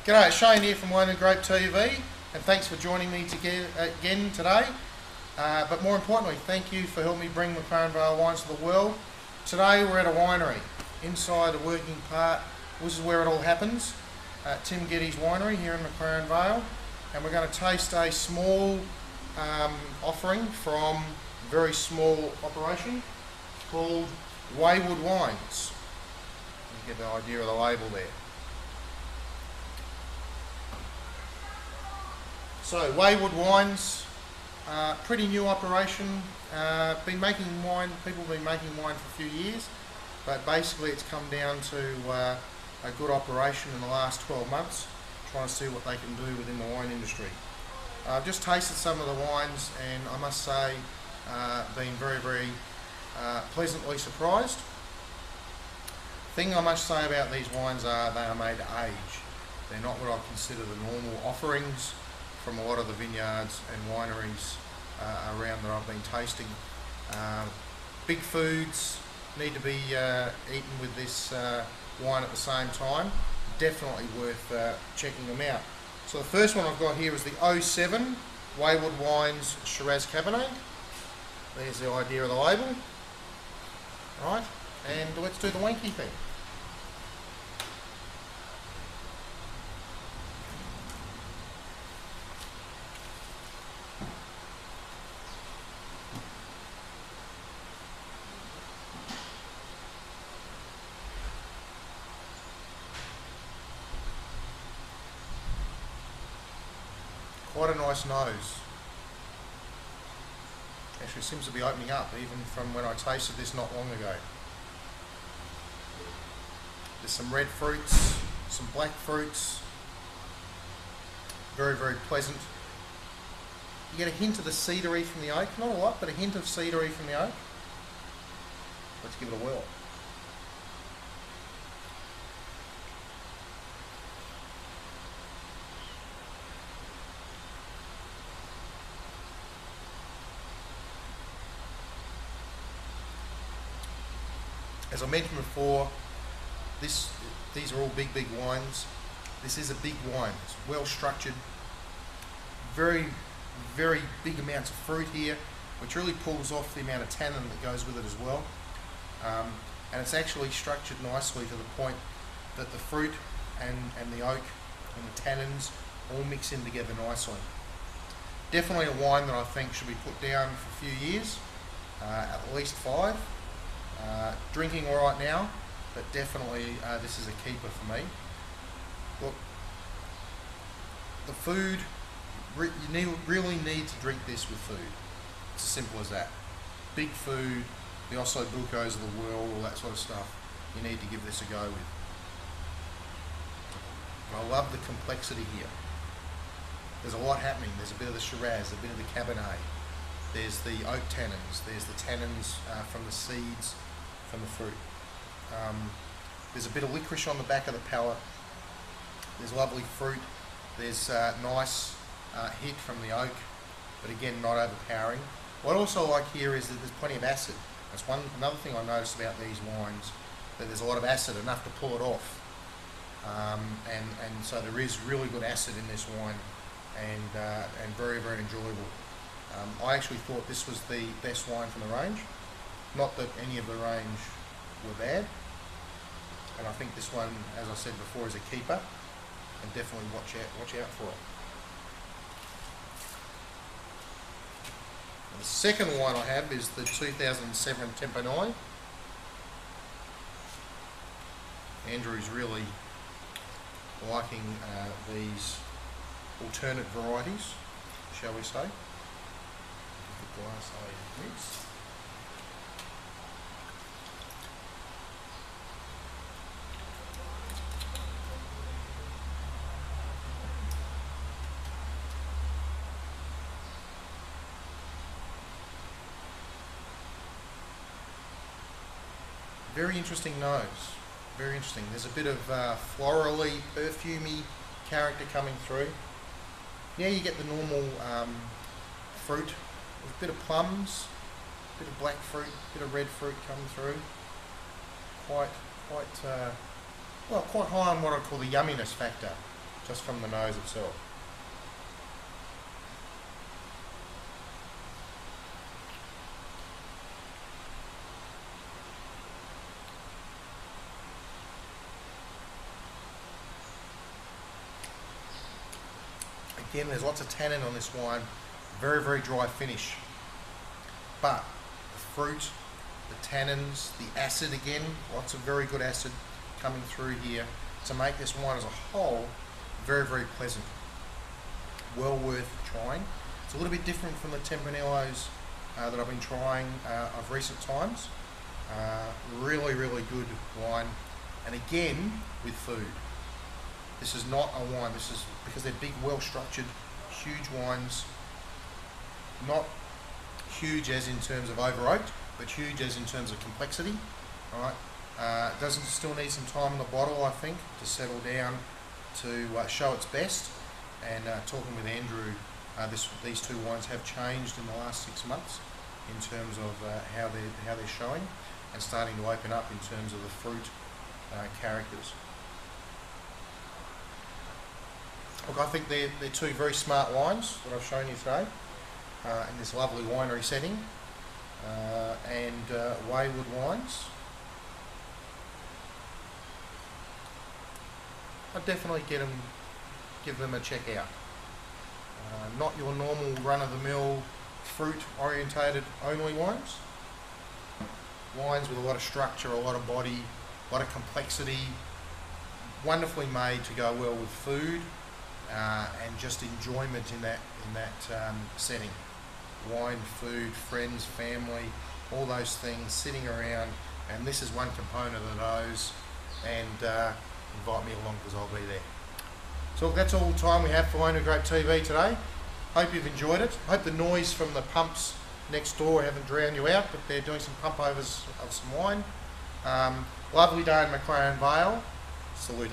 G'day, it's Shane here from Waywood Grape TV, and thanks for joining me again today. But more importantly, thank you for helping me bring McLaren Vale wines to the world. Today we're at a winery, inside the working part. This is where it all happens, Tim Geddes Winery here in McLaren Vale, and we're going to taste a small offering from a very small operation called Waywood Wines. You get the idea of the label there. So Waywood Wines, pretty new operation. Been making wine. People have been making wine for a few years, but basically it's come down to a good operation in the last 12 months, trying to see what they can do within the wine industry. I've just tasted some of the wines, and I must say, been very pleasantly surprised. Thing I must say about these wines are they are made to age. They're not what I consider the normal offerings from a lot of the vineyards and wineries around that I've been tasting. Big foods need to be eaten with this wine at the same time. Definitely worth checking them out. So the first one I've got here is the 07 Waywood Wines Shiraz Cabernet. There's the idea of the label. Right, and let's do the wanky thing. Quite a nice nose. Actually seems to be opening up even from when I tasted this not long ago. There's some red fruits, some black fruits. Very pleasant. You get a hint of the cedary from the oak. Not a lot, but a hint of cedary from the oak. Let's give it a whirl. As I mentioned before, these are all big wines. This is a big wine. It's well structured. Very big amounts of fruit here, which really pulls off the amount of tannin that goes with it as well. And it's actually structured nicely to the point that the fruit and the oak and the tannins all mix in together nicely. Definitely a wine that I think should be put down for a few years, at least 5. Drinking all right now, but definitely this is a keeper for me. Look, the food, you really need to drink this with food. It's as simple as that. Big food, the Oslo Bucos of the world, all that sort of stuff, you need to give this a go with. But I love the complexity here. There's a lot happening. There's a bit of the Shiraz, a bit of the Cabernet. There's the oak tannins, there's the tannins from the seeds, from the fruit. There's a bit of licorice on the back of the palate. There's lovely fruit. There's nice hit from the oak, but again, not overpowering. What I also like here is that there's plenty of acid. That's another thing I noticed about these wines, that there's a lot of acid, enough to pull it off. And so there is really good acid in this wine, and very enjoyable. I actually thought this was the best wine from the range. Not that any of the range were bad, and I think this one, as I said before, is a keeper, and definitely watch out for it. And the second wine I have is the 2007 Tempranillo. Andrew's really liking these alternate varieties, shall we say. The glass I mix. Very interesting nose, very interesting. There's a bit of florally, perfumey character coming through. Now you get the normal fruit, with a bit of plums, a bit of black fruit, a bit of red fruit coming through. Quite high on what I call the yumminess factor. just from the nose itself. Again, there's lots of tannin on this wine, very, very dry finish. But the fruit, the tannins, the acid again, lots of very good acid coming through here to make this wine as a whole very, very pleasant. Well worth trying. It's a little bit different from the Tempranillos that I've been trying of recent times. Really, really good wine. And again, with food. This is not a wine, this is because they're big, well-structured, huge wines. Not huge as in terms of over-oaked, but huge as in terms of complexity. All right. It doesn't still need some time in the bottle, I think, to settle down, to show its best. And talking with Andrew, these two wines have changed in the last 6 months in terms of how they're showing, and starting to open up in terms of the fruit characters. Look, I think they're two very smart wines that I've shown you today in this lovely winery setting, and Waywood wines. I'd definitely give them a check out. Not your normal run-of-the-mill fruit orientated only wines. Wines with a lot of structure, a lot of body, a lot of complexity, wonderfully made to go well with food. And just enjoyment in that setting. Wine, food, friends, family, all those things sitting around, and this is one component of those. And invite me along because I'll be there. So that's all the time we have for Waywood Grape TV today. Hope you've enjoyed it. Hope the noise from the pumps next door haven't drowned you out, but they're doing some pump overs of some wine. Lovely day in McLaren Vale. Salute.